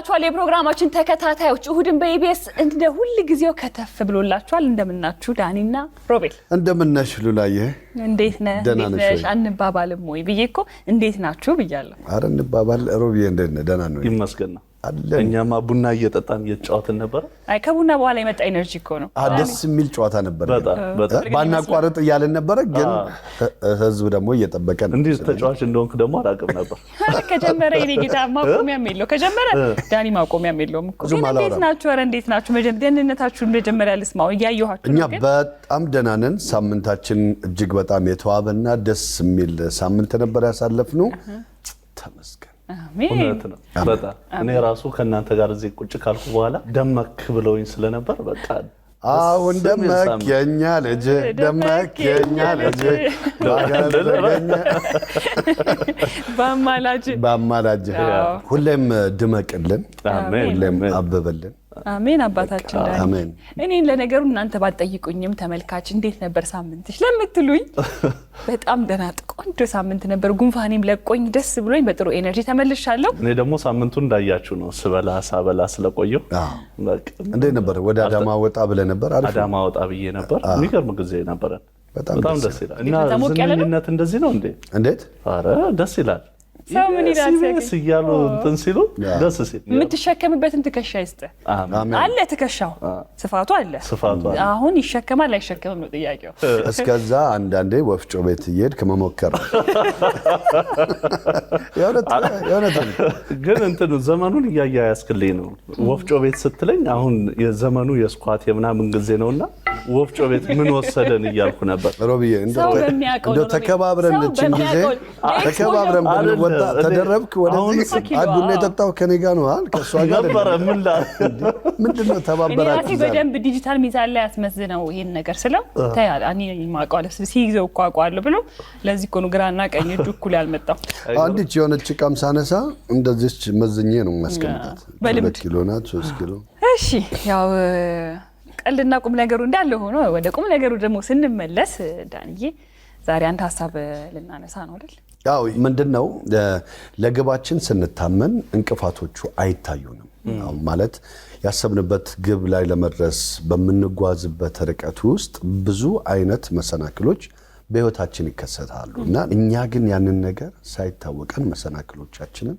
እንደምንላችኋል የፕሮግራማችን ተከታታዮች እሁድን በኢቢኤስ እንደ ሁሉ ጊዜው ከተፍ ብሎላችኋል እንደምናችሁ ዳኒና ሮቤል እንደምናሽ ሉላዬ እንዴት ነሽ አንባባልም ወይ ብዬኮ እንዴት ናችሁ ብያለሁ አረ እንባባል ሮቤል እንዴት ነህ ደህና ነው ይመስገን እኛማ ቡና እየጠጣን እየተጫወትን ነበር አይ ከቡና በኋላ የመጣ ኤነርጂ እኮ ነው ደስ የሚል ጨዋታ ነበር ባናቋርጥ እያልን ነበር ግን ህዝብ ደግሞ እየጠበቀ ነው እንዴ ተጫዋች እንደሆንክ ደግሞ አላውቅም ነበር ከጀመረ የኔ ጌታ ማቆሚያም የለው ከጀመረ ዳኒ ማቆሚያም የለውም እኮ እንዴት ናችሁ አረ እንዴት ናችሁ ደህንነታችሁን መጀመሪያ ልስማው እያየኋችሁ እኛ በጣም ደህና ነን ሳምንታችን እጅግ በጣም የተዋበና ደስ የሚል ሳምንት ነበር ያሳለፍነው ተመስገን አሜን በጣም እኔ ራሱ ከናንተ ጋር እዚህ ቁጭ ካልኩ በኋላ ደመክ ብለውኝ ስለነበር በቃ አሁን ደመክ የኛ ልጅ ደመክ የኛ ልጅ ባማላጅ ሁሌም ድመቅልን ሁሌም አበበልን አሜን አባታችን ዳኒ አሜን እኔን ለነገሩ እናንተ ባትጠይቁኝም ተመልካች እንዴት ነበር ሳምንትሽ ለምትሉኝ በጣም ደህና ቆንጆ ሳምንት ነበር ጉንፋኔም ለቆኝ ደስ ብሎኝ በጥሩ ኤነርጂ ተመልሻለሁ እኔ ደግሞ ሳምንቱን እንዳያችሁ ነው ስበላ ስለቆየው በቃ እንዴት ነበር ወደ አዳማ ወጣ ብለ ነበር አዳማ ወጣ ብዬ ነበር የሚገርም ጊዜ ነበረን በጣም ደስ ይላል እና ዝምኝነት እንደዚህ ነው እንዴት አረ ደስ ይላል ሰው ምን ይላል ሲያሉ እንትን ሲሉ ደስ ሲል የምትሸከምበትን ትከሻ ይስጥ አለ ትከሻው ስፋቱ አለ አሁን ይሸከማል አይሸከምም ነው ጥያቄው እስከዛ አንዳንዴ ወፍጮ ቤት እየሄድክ መሞከር የእውነት ግን እንትን ዘመኑን እያያያስክልኝ ነው ወፍጮ ቤት ስትለኝ አሁን የዘመኑ የስኳት የምናምን ጊዜ ነውና ወፍጮ ቤት ምን ወሰደን እያልኩ ነበር ሮቢዬ እንደው ተከባብረን ጊዜ ተከባብረን ወጣ ተደረብክ ወደዚህ አቡነ የጠጣው ከኔ ጋር ነው አይደል ከሷ ጋር ነበር ምንድነው ተባበራችሁ እኔ በደንብ ዲጂታል ሚዛን ላይ ያስመዝነው ይሄን ነገር ስለው ታያል እኔ ማቋለስ ሲይዘው ቋቋለ ብሎ ለዚህ እኮ ነው ግራና ቀኝ እጁ እኩል ያልመጣው አንዲት የሆነች ቃም ሳነሳ እንደዚህ መዝኜ ነው ማስቀምጣት 2 ኪሎ ናት 3 ኪሎ እሺ ያው ቀልና ቁም ነገሩ እንዳለ ሆኖ ወደ ቁም ነገሩ ደግሞ ስንመለስ ዳንዬ ዛሬ አንተ ሐሳብ ልናነሳ ነው አይደል ያው ምንድነው ለግባችን ስንታመን እንቅፋቶቹ አይታዩንም ማለት ያሰብንበት ግብ ላይ ለመድረስ በመንጓዝበት ርቀት ውስጥ ብዙ አይነት መሰናክሎች በህይወታችን ይከሰታሉና እኛ ግን ያንን ነገር ሳይታወቀን መሰናክሎቻችንን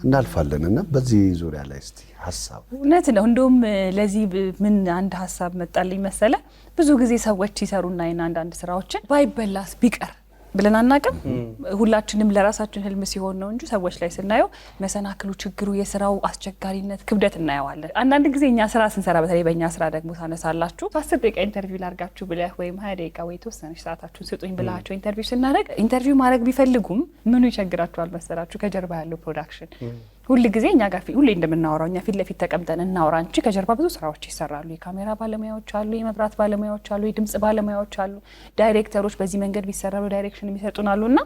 እናልፋለንና በዚህ ዙሪያ ላይ እስቲ ሐሳብ እውነት ነው እንደውም ለዚህ ምን አንድ ሐሳብ መጣልኝ መሰለ ብዙ ጊዜ ሰዎች ይሰሩና አንዳንድ ስራዎችን ባይበላስ ቢቀር ብለን አናቀም ሁላችንም ለራሳችን ህልም ሲሆን ነው እንጂ ሰዎች ላይ ስናየው መሰናክሉ ችግሩ የስራው አስቸጋሪነት ክብደት እናያዋለን አንዳንድ ጊዜኛ ስራ ስንሰራ በተለይ በእኛ ስራ ደግሞ ታነሳላችሁ 10 ደቂቃ ኢንተርቪው ላርጋችሁ ብለህ ወይም 20 ደቂቃ ወይ ተወሰነች ሰዓታችሁን ስጡኝ ብላችሁ ኢንተርቪው ስናደርግ ኢንተርቪው ማድረግ ቢፈልጉም ምኑ ይቸግራችኋል መሰላችሁ ከጀርባ ያለው ፕሮዳክሽን ሁሉ ጊዜ እኛ ጋር ሁሉ እንደምናወራው እኛ ፊት ለፊት ተቀምጠን እናወራ እንጂ ከጀርባ ብዙ ስራዎች ይሰራሉ የካሜራ ባለሙያዎች አሉ የመብራት ባለሙያዎች አሉ የድምጽ ባለሙያዎች አሉ ዳይሬክተሮች በዚህ መንገድ ቢሰራሉ ዳይሬክሽን የሚሰጡናሉና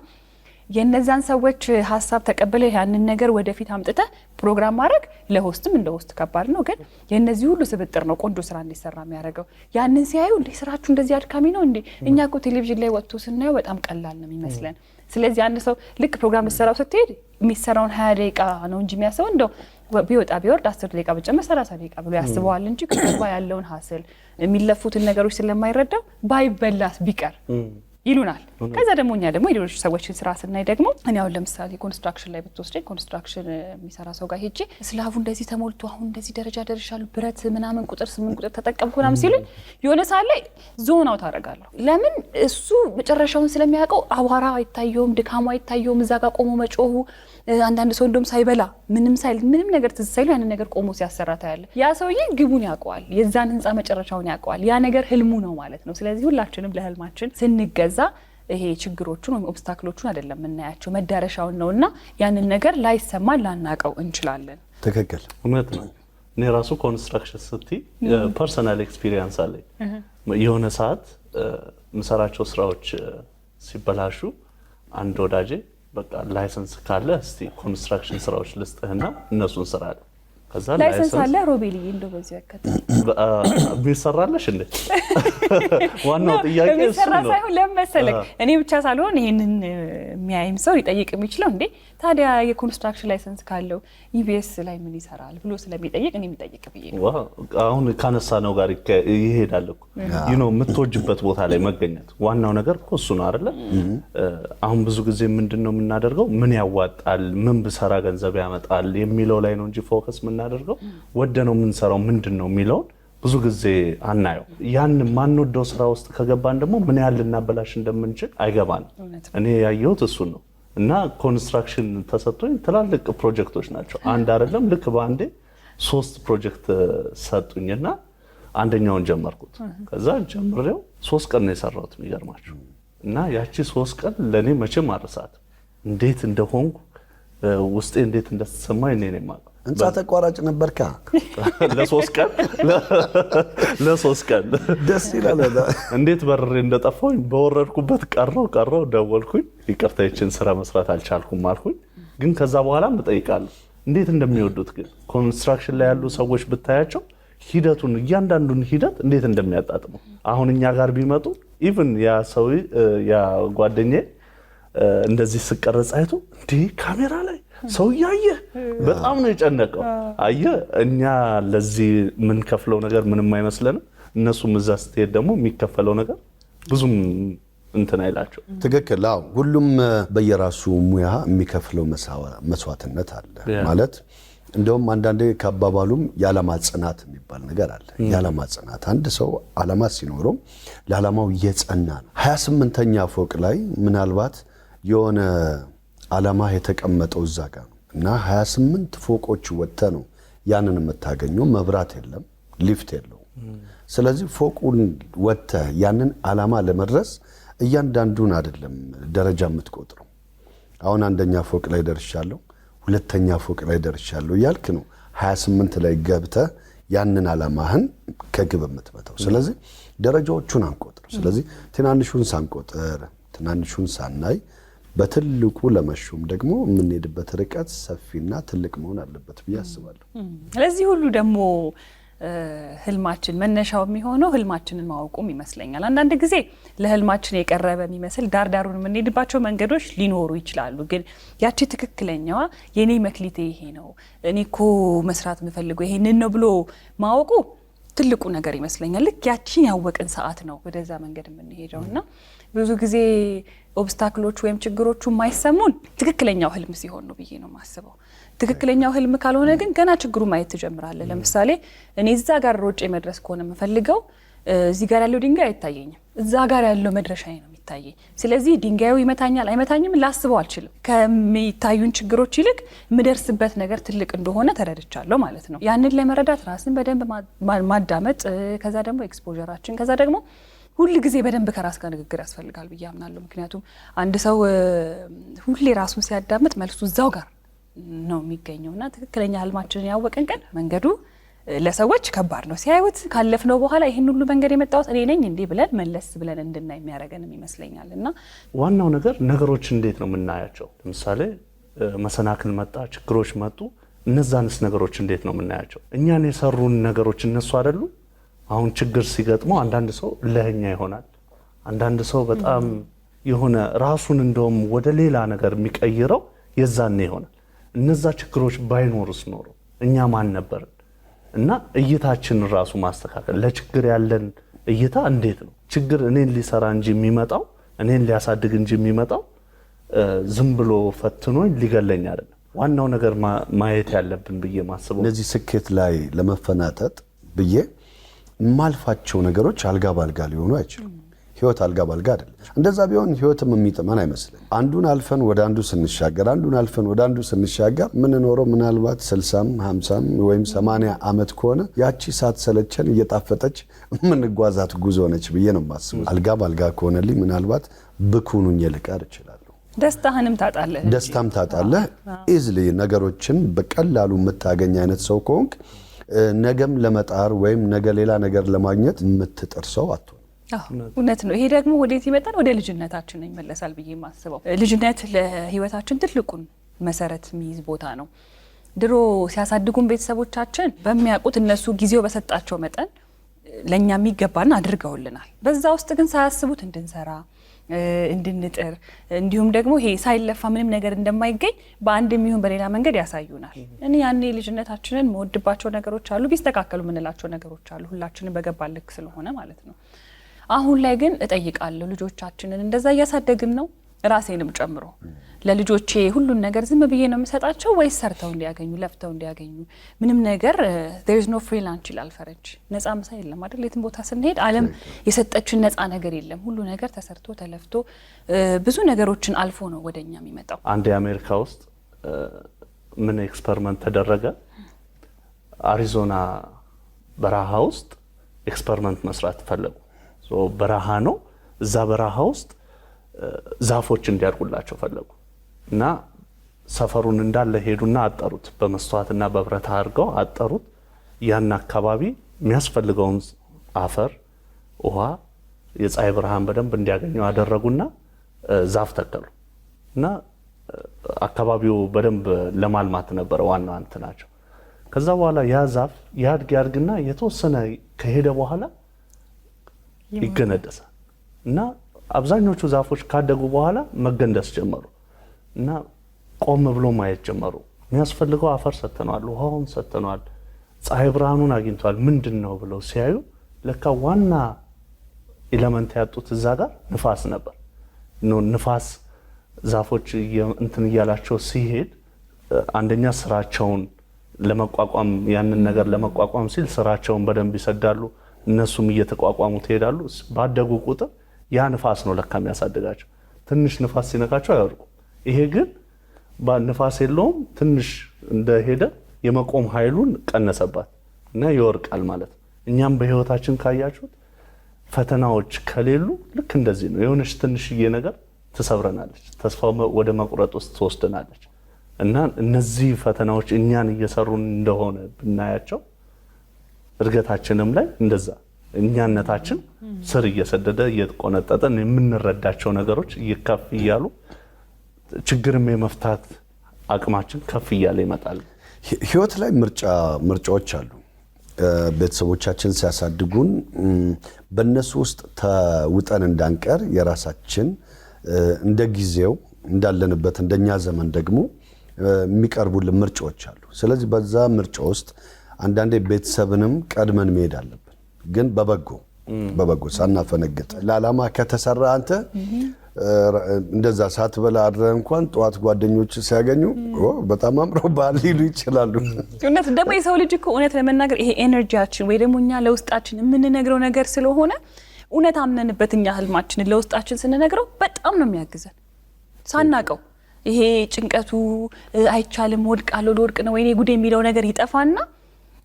የነዛን ሰዎች ሐሳብ ተቀበለ ያንን ነገር ወደፊት አምጥተ ፕሮግራም ማድረግ ለሆስትም እንደ ሆስት ከባድ ነው ግን የነዚህ ሁሉ ስብጥር ነው ቆንጆ ስራ እንዲሰራ የሚያደርገው ያንን ሲያዩ እንዴ ስራችሁ እንደዚህ አድካሚ ነው እንዴ እኛ እኮ ቴሌቪዥን ላይ ወጥቶ ስናየው በጣም ቀላል ነው የሚመስለን ስለዚህ አንድ ሰው ልክ ፕሮግራም ልሰራው ስትሄድ የሚሰራውን 20 ደቂቃ ነው እንጂ የሚያሰው እንደው ቢወጣ ቢወርድ 10 ደቂቃ ብቻ 30 ደቂቃ ብሎ ያስበዋል እንጂ ከባ ያለውን ሐሰል የሚለፉትን ነገሮች ስለማይረዳው ባይበላስ ቢቀር ይሉናል ከዛ ደግሞ እኛ ደግሞ የሌሎች ሰዎችን ስራ ስናይ ደግሞ እኔ አሁን ለምሳሌ ኮንስትራክሽን ላይ ብትወስደኝ ኮንስትራክሽን የሚሰራ ሰው ጋር ሄጄ ስላቡ እንደዚህ ተሞልቶ አሁን እንደዚህ ደረጃ ደርሻለሁ ብረት ምናምን ቁጥር 8 ቁጥር ተጠቀምኩ ምናምን ሲሉኝ የሆነ ሰዓት ላይ ዞን አውት አደርጋለሁ ለምን እሱ መጨረሻውን ስለሚያውቀው አቧራ አይታየውም ድካሙ አይታየውም እዛ ጋር ቆሞ መጮሁ አንዳንድ ሰው እንደውም ሳይበላ ምንም ነገር ትዝሳይሉ ያንን ነገር ቆሞ ሲያሰራታ ያለ ያ ሰውዬ ግቡን ያውቀዋል የዛን ህንጻ መጨረሻውን ያውቀዋል ያ ነገር ህልሙ ነው ማለት ነው ስለዚህ ሁላችንም ለህልማችን ስንገዛ ይሄ ችግሮቹን ወይ ኦብስታክሎቹን አይደለም እናያቸው መዳረሻውን ነውና ያንን ነገር ላይሰማን ላናቀው እንችላለን ትክክል እውነት ነው እኔ ራሱ ኮንስትራክሽን ሲቲ ፐርሰናል ኤክስፒሪየንስ አለኝ የሆነ ሰዓት ምሰራቸው ስራዎች ሲበላሹ አንድ ወዳጄ በቃ ላይሰንስ ካለ እስቲ ኮንስትራክሽን ስራዎች ልስጥህና እነሱን ስራለ ከዛ ላይሰንስ አለ ሮቤል እንደው በዚህ ያከተ ቢሰራለሽ እንዴ ዋናው ጥያቄ እሱ ነው ሳይሆን ለምን መሰለክ እኔ ብቻ ሳልሆን ይሄንን የሚያይም ሰው ሊጠይቅ የሚችለው እንዴ ታዲያ የኮንስትራክሽን ላይሰንስ ካለው ኢቢኤስ ላይ ምን ይሰራል ብሎ ስለሚጠይቅ እኔ የሚጠይቅ ብዬ ነው። አሁን ካነሳ ነው ጋር ይሄዳል እኮ የምትወጅበት ቦታ ላይ መገኘት ዋናው ነገር እኮ እሱ ነው አይደለ? አሁን ብዙ ጊዜ ምንድነው የምናደርገው ምን ያዋጣል ምን ብሰራ ገንዘብ ያመጣል የሚለው ላይ ነው እንጂ ፎከስ የምናደርገው ወደነው የምንሰራው ምንድነው የሚለው ብዙ ጊዜ አናየው። ያን ማንወደው ስራ ውስጥ ከገባን ደግሞ ምን ያህል ልናበላሽ እንደምንችል አይገባንም። እኔ ያየሁት እሱን ነው። እና ኮንስትራክሽን ተሰጥቶኝ ትላልቅ ፕሮጀክቶች ናቸው አንድ አይደለም ልክ በአንዴ 3 ፕሮጀክት ሰጡኝና አንደኛውን ጀመርኩት። ከዛ ጀምሬው 3 ቀን ነው የሰራሁት የሚገርማችሁ። እና ያቺ 3 ቀን ለኔ መቼም አልረሳት እንዴት እንደሆንኩ ውስጤ እንዴት እንደተሰማኝ እኔ ነኝ የማውቀው። እንጻ ተቋራጭ ነበርካ ለሶስት ቀን ደስ ይላል። እንዴት በርሬ እንደጠፋሁኝ በወረድኩበት ቀረው ደወልኩኝ። ይቅርታ ይችን ስራ መስራት አልቻልኩም አልኩኝ። ግን ከዛ በኋላ እጠይቃለሁ እንዴት እንደሚወዱት። ግን ኮንስትራክሽን ላይ ያሉ ሰዎች ብታያቸው ሂደቱን እያንዳንዱን ሂደት እንዴት እንደሚያጣጥሙ አሁን እኛ ጋር ቢመጡ ኢቭን ያ ሰው ያ ጓደኛዬ እንደዚህ ስቀረጽ አይቶ እንዴ ካሜራ ላይ ሰው ያየ በጣም ነው የጨነቀው። አየ እኛ ለዚህ ምን ከፍለው ነገር ምንም አይመስለንም። እነሱም እዛ ስትሄድ ደግሞ የሚከፈለው ነገር ብዙም እንትን አይላቸው። ትክክል። አዎ ሁሉም በየራሱ ሙያ የሚከፍለው መስዋዕትነት አለ ማለት እንደውም አንዳንዴ ከአባባሉም የዓላማ ጽናት የሚባል ነገር አለ። የዓላማ ጽናት አንድ ሰው ዓላማ ሲኖረው ለዓላማው የጸና ነው። 28ኛ ፎቅ ላይ ምናልባት የሆነ ዓላማ የተቀመጠው እዛ ጋር ነው እና 28 ፎቆች ወጥተ ነው ያንን የምታገኘው። መብራት የለም፣ ሊፍት የለው። ስለዚህ ፎቁን ወጥተ ያንን ዓላማ ለመድረስ እያንዳንዱን አይደለም ደረጃ የምትቆጥረው። አሁን አንደኛ ፎቅ ላይ ደርሻለሁ፣ ሁለተኛ ፎቅ ላይ ደርሻለሁ ያልክ ነው 28 ላይ ገብተ ያንን ዓላማህን ከግብ የምትመታው። ስለዚህ ደረጃዎቹን አንቆጥር። ስለዚህ ትናንሹን ሳንቆጥር ትናንሹን ሳናይ በትልቁ ለመሾም ደግሞ የምንሄድበት ርቀት ሰፊና ትልቅ መሆን አለበት ብዬ አስባለሁ። ለዚህ ሁሉ ደግሞ ህልማችን መነሻው የሚሆነው ህልማችንን ማወቁም ይመስለኛል። አንዳንድ ጊዜ ለህልማችን የቀረበ የሚመስል ዳርዳሩን የምንሄድባቸው መንገዶች ሊኖሩ ይችላሉ። ግን ያቺ ትክክለኛዋ የኔ መክሊቴ ይሄ ነው፣ እኔ እኮ መስራት የምፈልገው ይሄንን ነው ብሎ ማወቁ ትልቁ ነገር ይመስለኛል። ልክ ያቺን ያወቅን ሰዓት ነው ወደዛ መንገድ የምንሄደውና ብዙ ጊዜ ኦብስታክሎች ወይም ችግሮቹ የማይሰሙን ትክክለኛው ህልም ሲሆን ነው ብዬ ነው የማስበው። ትክክለኛው ህልም ካልሆነ ግን ገና ችግሩ ማየት ትጀምራለህ። ለምሳሌ እኔ እዛ ጋር ሮጬ መድረስ ከሆነ የምፈልገው እዚህ ጋር ያለው ድንጋይ አይታየኝም፣ እዛ ጋር ያለው መድረሻዬ ነው የሚታየኝ። ስለዚህ ድንጋዩ ይመታኛል አይመታኝም ላስበው አልችልም። ከሚታዩን ችግሮች ይልቅ የምደርስበት ነገር ትልቅ እንደሆነ ተረድቻለሁ ማለት ነው። ያንን ለመረዳት ራስን በደንብ ማዳመጥ፣ ከዛ ደግሞ ኤክስፖዠራችን፣ ከዛ ደግሞ ሁሉ ጊዜ በደንብ ከራስ ጋር ንግግር ያስፈልጋል ብዬ አምናለሁ። ምክንያቱም አንድ ሰው ሁሌ ራሱን ሲያዳምጥ መልሱ እዛው ጋር ነው የሚገኘውና ትክክለኛ ህልማችንን ያወቀን ቀን መንገዱ ለሰዎች ከባድ ነው ሲያዩት። ካለፍነው በኋላ ይሄን ሁሉ መንገድ የመጣሁት እኔ ነኝ እንዴ ብለን መለስ ብለን እንድናይ የሚያደርገንም ይመስለኛልና ዋናው ነገር ነገሮች እንዴት ነው የምናያቸው። ለምሳሌ መሰናክል መጣ፣ ችግሮች መጡ፣ እነዛንስ ነገሮች እንዴት ነው የምናያቸው? እኛን የሰሩን ነገሮች እነሱ አይደሉ? አሁን ችግር ሲገጥመው አንዳንድ ሰው ለኛ ይሆናል፣ አንዳንድ ሰው በጣም የሆነ ራሱን እንደውም ወደ ሌላ ነገር የሚቀይረው የዛኔ ይሆናል። እነዛ ችግሮች ባይኖርስ ኖሮ እኛ ማን ነበርን? እና እይታችን ራሱ ማስተካከል፣ ለችግር ያለን እይታ እንዴት ነው? ችግር እኔን ሊሰራ እንጂ የሚመጣው እኔን ሊያሳድግ እንጂ የሚመጣው ዝም ብሎ ፈትኖኝ ሊገለኝ አይደለም። ዋናው ነገር ማየት ያለብን ብዬ ማስበው እነዚህ ስኬት ላይ ለመፈናጠጥ ብዬ ማልፋቸው ነገሮች አልጋ ባልጋ ሊሆኑ አይችሉም። ህይወት አልጋ ባልጋ አይደለም። እንደዛ ቢሆን ህይወትም የሚጥመን አይመስልም። አንዱን አልፈን ወደ አንዱ ስንሻገር ምን ኖረው ምናልባት 60 50 ወይም 80 ዓመት ከሆነ ያቺ ሳትሰለቸን እየጣፈጠች ምንጓዛት ጉዞ ነች ብዬ ነው የማስበው። አልጋ ባልጋ ከሆነልኝ ምናልባት ብኩኑኝ ልቀር እችላለሁ። ደስታም ታጣለህ። ኢዝሊ ነገሮችን በቀላሉ የምታገኝ አይነት ሰው ከሆንክ ነገም ለመጣር ወይም ነገ ሌላ ነገር ለማግኘት የምትጥር ሰው አትሆን። እውነት ነው። ይሄ ደግሞ ወዴት ይመጣል? ወደ ልጅነታችን ይመለሳል ብዬ የማስበው። ልጅነት ለህይወታችን ትልቁን መሰረት የሚይዝ ቦታ ነው። ድሮ ሲያሳድጉን ቤተሰቦቻችን በሚያውቁት እነሱ ጊዜው በሰጣቸው መጠን ለኛ የሚገባና አድርገውልናል። በዛ ውስጥ ግን ሳያስቡት እንድንሰራ እንድንጥር እንዲሁም ደግሞ ይሄ ሳይለፋ ምንም ነገር እንደማይገኝ በአንድም ይሁን በሌላ መንገድ ያሳዩናል። እኔ ያኔ ልጅነታችንን መወድባቸው ነገሮች አሉ፣ ቢስተካከሉ ምንላቸው ነገሮች አሉ፣ ሁላችንም በገባን ልክ ስለሆነ ማለት ነው። አሁን ላይ ግን እጠይቃለሁ ልጆቻችንን እንደዛ እያሳደግን ነው? ራሴንም ጨምሮ ለልጆቼ ሁሉን ነገር ዝም ብዬ ነው የምሰጣቸው ወይስ ሰርተው እንዲያገኙ ለፍተው እንዲያገኙ? ምንም ነገር there is no free lunch ይላል ፈረንጅ። ነፃ ምሳ የለም አይደል? የትም ቦታ ስንሄድ ዓለም የሰጠችን ነፃ ነገር የለም። ሁሉ ነገር ተሰርቶ ተለፍቶ ብዙ ነገሮችን አልፎ ነው ወደኛ የሚመጣው። አንድ የአሜሪካ ውስጥ ምን ኤክስፐሪመንት ተደረገ? አሪዞና በረሃ ውስጥ ኤክስፐሪመንት መስራት ፈለጉ። በረሃ ነው። እዛ በረሃ ውስጥ ዛፎች እንዲያድጉላቸው ፈለጉ እና ሰፈሩን እንዳለ ሄዱና አጠሩት። በመስተዋትና በብረት አድርገው አጠሩት። ያን አካባቢ የሚያስፈልገውን አፈር፣ ውሃ፣ የፀሐይ ብርሃን በደንብ እንዲያገኙ አደረጉና ዛፍ ተከሉ እና አካባቢው በደንብ ለማልማት ነበረ ዋናው እንትናቸው። ከዛ በኋላ ያ ዛፍ ያድግና የተወሰነ ከሄደ በኋላ ይገነደሳል እና አብዛኞቹ ዛፎች ካደጉ በኋላ መገንደስ ጀመሩ እና ቆም ብሎ ማየት ጀመሩ። የሚያስፈልገው አፈር ሰጥተናል፣ ውሃውን ሰጥተናል፣ ፀሐይ ብርሃኑን አግኝቷል፣ ምንድነው ብለው ሲያዩ ለካ ዋና ኤሌመንት ያጡት እዛ ጋር ንፋስ ነበር። ንፋስ ዛፎች እንትን እያላቸው ሲሄድ አንደኛ ስራቸውን ለመቋቋም ያንን ነገር ለመቋቋም ሲል ስራቸውን በደንብ ይሰዳሉ፣ እነሱም እየተቋቋሙ ይሄዳሉ። ባደጉ ቁጥር ያ ንፋስ ነው ለካ የሚያሳድጋቸው። ትንሽ ንፋስ ሲነካቸው አይወድቁም። ይሄ ግን ንፋስ የለውም፣ ትንሽ እንደሄደ የመቆም ኃይሉን ቀነሰባት እና ይወርቃል ማለት ነው። እኛም በህይወታችን ካያችሁት ፈተናዎች ከሌሉ ልክ እንደዚህ ነው። የሆነች ትንሽዬ ነገር ትሰብረናለች፣ ተስፋ ወደ መቁረጥ ውስጥ ትወስደናለች እና እነዚህ ፈተናዎች እኛን እየሰሩን እንደሆነ ብናያቸው እድገታችንም ላይ እንደዛ እኛነታችን ስር እየሰደደ እየተቆነጠጠን የምንረዳቸው ነገሮች እየከፍ እያሉ ችግርም የመፍታት አቅማችን ከፍ እያለ ይመጣል። ህይወት ላይ ምርጫዎች አሉ። ቤተሰቦቻችን ሲያሳድጉን በእነሱ ውስጥ ተውጠን እንዳንቀር የራሳችን እንደ ጊዜው እንዳለንበት እንደኛ ዘመን ደግሞ የሚቀርቡልን ምርጫዎች አሉ። ስለዚህ በዛ ምርጫ ውስጥ አንዳንዴ ቤተሰብንም ቀድመን መሄድ አለብን፣ ግን በበጎ ሳናፈነግጥ ለዓላማ ከተሰራ አንተ እንደዛ ሳትበላ አድረህ እንኳን ጠዋት ጓደኞች ሲያገኙ በጣም አምሮብሃል ሊሉ ይችላሉ። እውነት ደግሞ የሰው ልጅ እኮ እውነት ለመናገር ይሄ ኤነርጂያችን ወይ ደግሞ እኛ ለውስጣችን የምንነግረው ነገር ስለሆነ እውነት አምነንበት እኛ ህልማችንን ለውስጣችን ስንነግረው በጣም ነው የሚያግዘን ሳናቀው። ይሄ ጭንቀቱ አይቻልም ወድቃለሁ ልወድቅ ነው ወይኔ ጉድ የሚለው ነገር ይጠፋና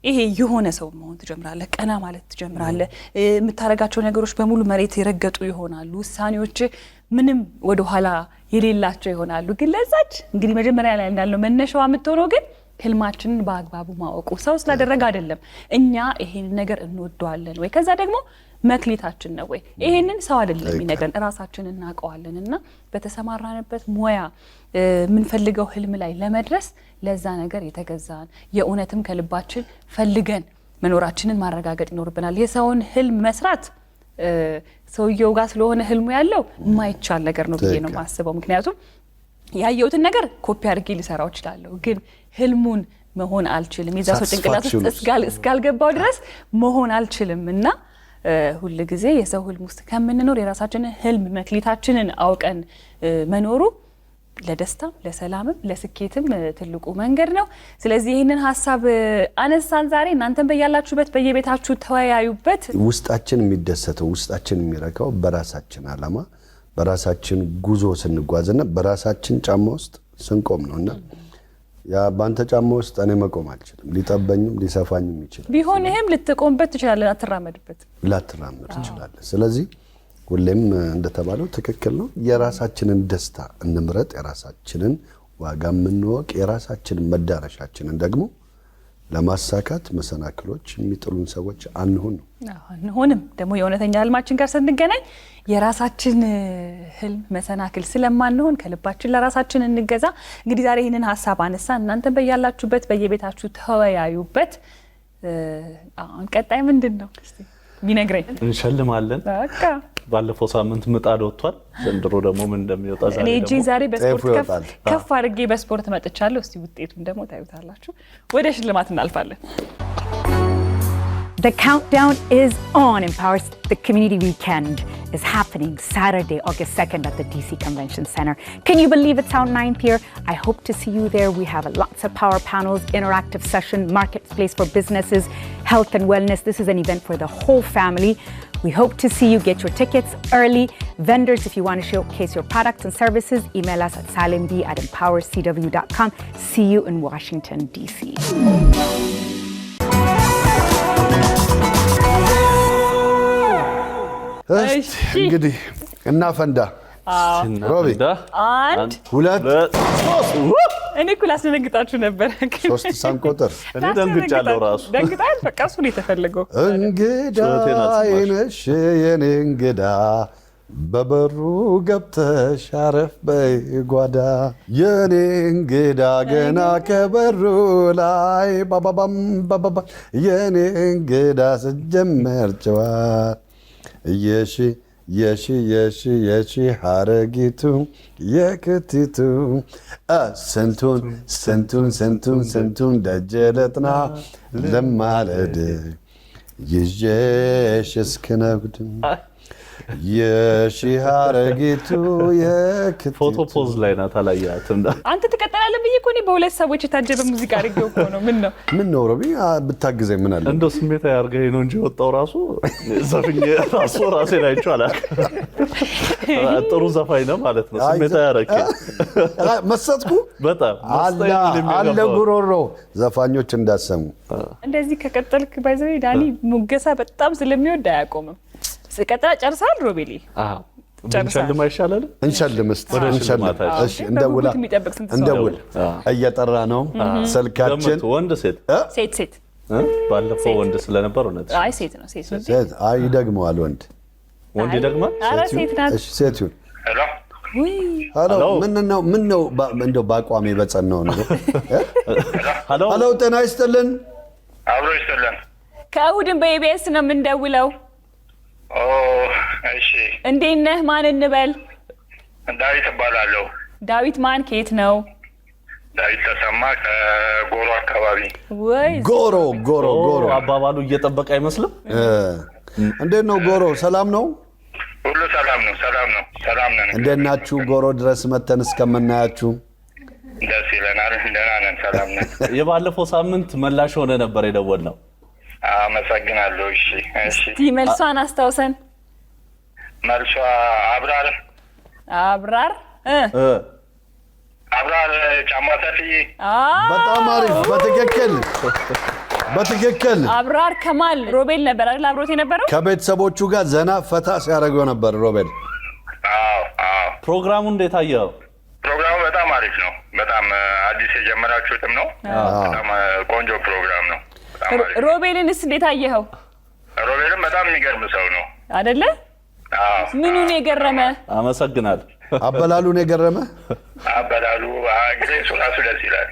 ይሄ የሆነ ሰው መሆን ትጀምራለህ። ቀና ማለት ትጀምራለህ። የምታረጋቸው ነገሮች በሙሉ መሬት የረገጡ ይሆናሉ። ውሳኔዎች ምንም ወደ ኋላ የሌላቸው ይሆናሉ። ግን ለዛች እንግዲህ መጀመሪያ ላይ እንዳለው መነሻዋ የምትሆነው ግን ህልማችንን በአግባቡ ማወቁ ሰው ስላደረገ አይደለም። እኛ ይሄን ነገር እንወደዋለን ወይ ከዛ ደግሞ መክሊታችን ነው ወይ ይሄንን ሰው አይደለም የሚነግረን ራሳችን እናውቀዋለን። እና በተሰማራንበት ሙያ የምንፈልገው ህልም ላይ ለመድረስ ለዛ ነገር የተገዛን የእውነትም ከልባችን ፈልገን መኖራችንን ማረጋገጥ ይኖርብናል። የሰውን ህልም መስራት ሰውየው ጋር ስለሆነ ህልሙ ያለው የማይቻል ነገር ነው ብዬ ነው የማስበው። ምክንያቱም ያየሁትን ነገር ኮፒ አድርጌ ሊሰራው እችላለሁ፣ ግን ህልሙን መሆን አልችልም። የዛ ሰው ጭንቅላት ውስጥ እስካልገባው ድረስ መሆን አልችልም። እና ሁሉ ጊዜ የሰው ህልም ውስጥ ከምንኖር የራሳችንን ህልም መክሊታችንን አውቀን መኖሩ ለደስታም ለሰላምም ለስኬትም ትልቁ መንገድ ነው። ስለዚህ ይህንን ሀሳብ አነሳን ዛሬ። እናንተም በያላችሁበት በየቤታችሁ ተወያዩበት። ውስጣችን የሚደሰተው ውስጣችን የሚረካው በራሳችን ዓላማ በራሳችን ጉዞ ስንጓዝና በራሳችን ጫማ ውስጥ ስንቆም ነውና ያ ባንተ ጫማ ውስጥ እኔ መቆም አልችልም። ሊጠበኝም ሊሰፋኝም ይችላል። ቢሆንህም ልትቆምበት ትችላለህ፣ ላትራመድ ትችላለህ። ስለዚህ ሁሌም እንደተባለው ትክክል ነው። የራሳችንን ደስታ እንምረጥ፣ የራሳችንን ዋጋ እንወቅ፣ የራሳችንን መዳረሻችንን ደግሞ ለማሳካት መሰናክሎች የሚጥሉን ሰዎች አንሁን ነው። አንሆንም ደግሞ የእውነተኛ ህልማችን ጋር ስንገናኝ የራሳችን ህልም መሰናክል ስለማንሆን ከልባችን ለራሳችን እንገዛ። እንግዲህ ዛሬ ይህንን ሀሳብ አነሳ። እናንተም በያላችሁበት በየቤታችሁ ተወያዩበት። አሁን ቀጣይ ምንድን ነው እስቲ ቢነግረኝ። እንሸልማለን። ባለፈው ሳምንት ምጣድ ወጥቷል። ዘንድሮ ደግሞ ምን እንደሚወጣ ዛሬ እኔ ደግሞ ዛሬ በስፖርት ጤፉ ይወጣል። ከፍ አድርጌ በስፖርት መጥቻለሁ። እስቲ ውጤቱን ደግሞ ታዩታላችሁ። ወደ ሽልማት እናልፋለን። The countdown is on. Empower the Community Weekend is happening Saturday, August 2nd at the DC Convention Center. Can you believe it's our 9th year? I hope to see you there. We have lots of power panels, interactive session, marketplace for businesses, health and wellness. This is an event for the whole family. We hope to see you. Get your tickets early. Vendors, if you want to showcase your products and services, email us at salimb@empowercw.com. See you in Washington, D.C. እንግዲህ እናፈንዳ። ሮቢ አንድ 2 እኔ እኮ ላስደነግጣችሁ ነበር። 3 ሳንቆጥር እኔ ደንግጫለሁ ራሱ። ደንግጣል። በቃ እሱ ነው የተፈለገው። እንግዳ አይነሽ የኔ እንግዳ በበሩ ገብተሽ አረፍ በይ ጓዳ የኔ እንግዳ ገና ከበሩ ላይ ባባባም ባባባ የኔ እንግዳ ስጀመር ጨዋታ የሺ የሺ የሺ የሺ ሐረጊቱ የክቲቱ ስንቱን ስንቱን ስንቱን ስንቱን ደጀ ልጥና ለማለድ ይዤሽ እስክነጉድ የሺ ሐረጊቱ የክቲቱ ፎቶ ፖዝ ላይ ናት። አላያትም። አንተ ትቀጥላለህ ብዬ እኮ እኔ በሁለት ሰዎች የታጀበ ሙዚቃ አድርጌው እኮ ነው። ምን ነው ሮቢ ብታግዘኝ ምን አለ? እንደው ስሜታዊ አድርገኝ ነው እንጂ ወጣው ራሱ ዘፍኜ ራሱ ራሴን አይቼው አላውቅም። ጥሩ ዘፋኝ ነው ማለት ነው። ስሜታዊ አደረገኝ መሰጥኩ በጣም አለ ጉሮሮ ዘፋኞች እንዳሰሙ እንደዚህ ከቀጠልክ ባይዘይ ዳኒ ሙገሳ በጣም ስለሚወድ አያቆምም። ስቀጥላ ጨርሳል። ሮቤሊ እንሸልም አይሻልም? እንሸልም እሺ እንደውል እየጠራ ነው ስልካችን። ወንድ ሴት ሴት ባለፈው ወንድ ስለነበር ነው። አይ ሴት ነው። ሴት አይ ይደግመዋል። ወንድ ይደግማል። ኧረ ሴት ናት። እሺ ሴት ይሁን። ሄሎ ምን ነው እንደው ባቋሜ በጸናው ነው። ሄሎ ጤና ይስጥልን። አብሮ ይስጥልን። ከእሑድም በኢቢኤስ ነው የምንደውለው። እሺ እንዴት ነህ? ማን እንበል? ዳዊት እባላለሁ። ዳዊት ማን? ከየት ነው? ዳዊት ተሰማ ከጎሮ አካባቢ። ወይ ጎሮ አባባሉ እየጠበቀ አይመስልም። እንዴት ነው ጎሮ? ሰላም ነው? ሁሉ ሰላም ነው። ሰላም ነን። እንዴት ናችሁ? ጎሮ ድረስ መተን እስከምናያችሁ ደስ ይለናል። ደህና ነን። ሰላም ነን። የባለፈው ሳምንት መላሽ ሆነ ነበር የደወልነው። አመሰግናለሁ። እሺ እስቲ መልሷን አስታውሰን። መልሷ አብራር ጫማ ሰፊ። በጣም አሪፍ። በትክክል አብራር ከማል ሮቤል ነበር አይደል? አብሮት የነበረው ከቤተሰቦቹ ጋር ዘና ፈታ ሲያደርገው ነበር ሮቤል። ፕሮግራሙ እንዴት አየኸው? ፕሮግራሙ በጣም አሪፍ ነው። በጣም አዲስ የጀመራችሁትም ነው። በጣም ቆንጆ ፕሮግራም ነው። ሮቤልንስ እንዴት አየኸው? ሮቤልም በጣም የሚገርም ሰው ነው አይደለ? ምኑን የገረመ? አመሰግናለሁ። አበላሉን የገረመ? አበላሉ ግሬሱ ራሱ ደስ ይላል።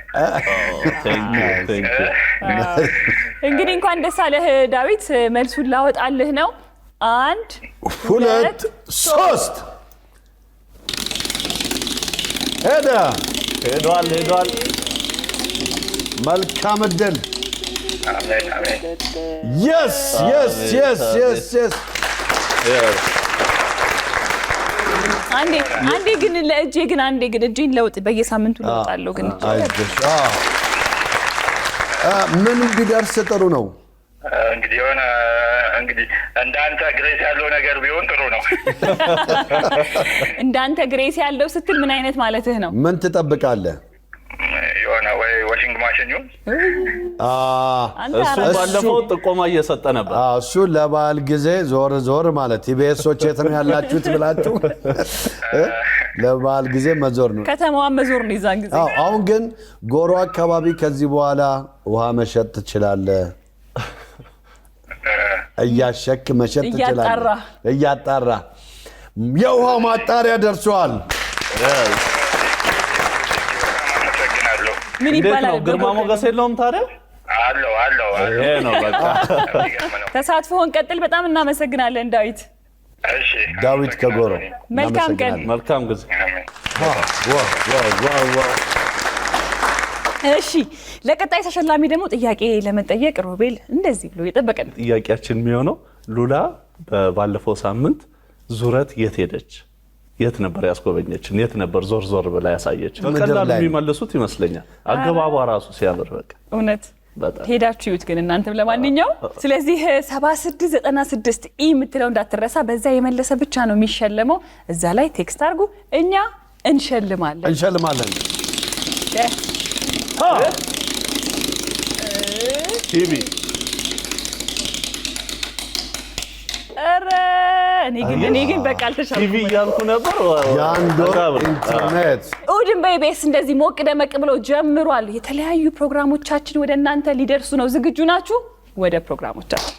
እንግዲህ እንኳን ደስ አለህ ዳዊት። መልሱን ላወጣልህ ነው። 1 2 3 ሄዷል። መልካም ዕድል። አሜን። yes አንዴ ግን ለእጄ ግን እጄን ለውጥ በየሳምንቱ ለውጣለሁ ግን ምን ቢደርስ ጥሩ ነው? እንግዲህ እንዳንተ ግሬስ ያለው ነገር ቢሆን ጥሩ ነው። እንዳንተ ግሬስ ያለው ስትል ምን አይነት ማለትህ ነው? ምን ትጠብቃለህ? ወይ ዋሽንግ ማሽን ይሁን። እሱ ባለፈው ጥቆማ እየሰጠ ነበር። እሱ ለበዓል ጊዜ ዞር ማለት ኢቢኤሶች የት ነው ያላችሁት ብላችሁ ለበዓል ጊዜ መዞር ነው፣ ከተማዋን መዞር ነው ይዛን ጊዜ። አሁን ግን ጎሮ አካባቢ ከዚህ በኋላ ውሃ መሸጥ ትችላለህ። እያሸክ መሸጥ ትችላለህ። እያጣራ የውሃ ማጣሪያ ደርሷል። ምን ይባላል? ግርማ ሞገስ የለውም ታዲያ? አለው። ይሄ ነው በቃ። ተሳትፎን ቀጥል። በጣም እናመሰግናለን ዳዊት። እሺ ዳዊት ከጎሮ መልካም ቀን። መልካም ጊዜ። እሺ ለቀጣይ ተሸላሚ ደግሞ ጥያቄ ለመጠየቅ ሮቤል እንደዚህ ብሎ የጠበቀን ጥያቄያችን የሚሆነው ሉላ ባለፈው ሳምንት ዙረት የት ሄደች? የት ነበር ያስጎበኘችን? የት ነበር ዞር ዞር ብላ ያሳየችን? በቀላሉ የሚመልሱት ይመስለኛል። አገባቧ ራሱ ሲያምር በቃ እውነት ሄዳችሁ ይዩት ግን እናንተም ለማንኛው። ስለዚህ 7696 የምትለው እንዳትረሳ። በዛ የመለሰ ብቻ ነው የሚሸለመው። እዛ ላይ ቴክስት አድርጉ፣ እኛ እንሸልማለን። ቲቪ እኔ ግን በቃ አልተሻልኩም። ቲቪ እያልኩ ነበር። የአንድ ወር ኢንተርኔት እሑድን በኢቢኤስ እንደዚህ ሞቅ ደመቅ ብሎ ጀምሯል። የተለያዩ ፕሮግራሞቻችን ወደ እናንተ ሊደርሱ ነው። ዝግጁ ናችሁ? ወደ ፕሮግራሞቻችን